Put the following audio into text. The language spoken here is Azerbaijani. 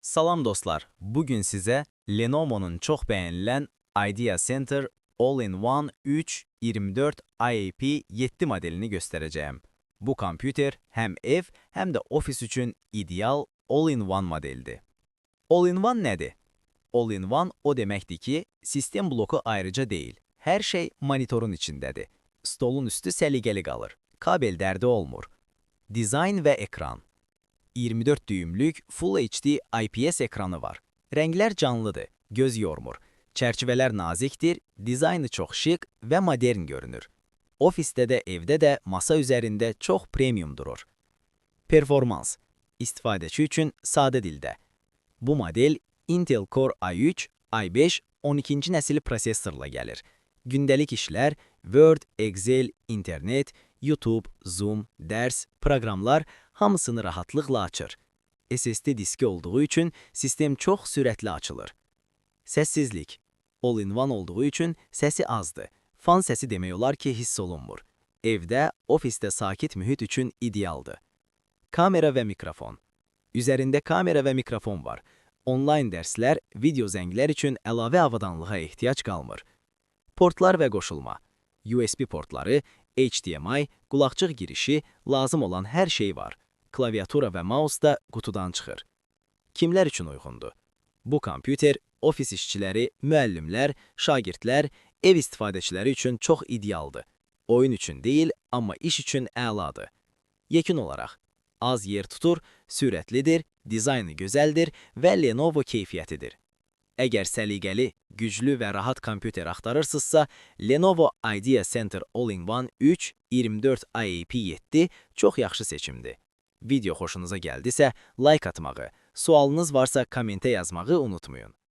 Salam dostlar, bugün size Lenovo'nun çok beğenilen Idea Center All-in-One 3-24 IAP 7 modelini göstereceğim. Bu kompüter hem ev hem de ofis için ideal All-in-One modeldi. All-in-One nedir? All-in-One o demekti ki sistem bloku ayrıca değil, her şey monitörün içindedir. Stolun üstü səliqəli qalır, kabel derdi olmur. Dizayn ve ekran. 24 düğümlük Full HD IPS ekranı var. Renkler canlıdır, göz yormur. Çerçeveler naziktir, dizaynı çok şık ve modern görünür. Ofiste de evde de masa üzerinde çok premium durur. Performans. İstifadəçi üçün sadə dildə. Bu model Intel Core i3, i5, 12-ci nəsil prosesorla gəlir. Gündəlik işlər, Word, Excel, internet, YouTube, Zoom, dərs, proqramlar hamısını rahatlıqla açır. SSD diski olduğu üçün sistem çox sürətli açılır. Səssizlik. All-in-one olduğu üçün səsi azdır. Fan səsi demək olar ki, hiss olunmur. Evdə, ofisdə sakit mühit üçün idealdır. Kamera ve mikrofon. Üzerinde kamera ve mikrofon var. Online dersler, video zənglər üçün əlavə avadanlığa ehtiyac qalmır. Portlar və qoşulma. USB portları, HDMI, qulaqçıq girişi, lazım olan hər şey var. Klaviatura və mouse da qutudan çıxır. Kimlər üçün uyğundur? Bu kompüter ofis işçiləri, müəllimlər, şagirdlər, ev istifadəçiləri üçün çox idealdır. Oyun üçün deyil, amma iş üçün əladır. Yekun olaraq, az yer tutur, sürətlidir, dizaynı gözəldir və Lenovo keyfiyyətidir. Əgər səliqəli, güclü və rahat kompüter axtarırsınızsa, Lenovo Idea Center All-in-One 3-24 IAP 7 çox yaxşı seçimdir. Video xoşunuza gəldisə, like atmağı, sualınız varsa kommentə yazmağı unutmayın.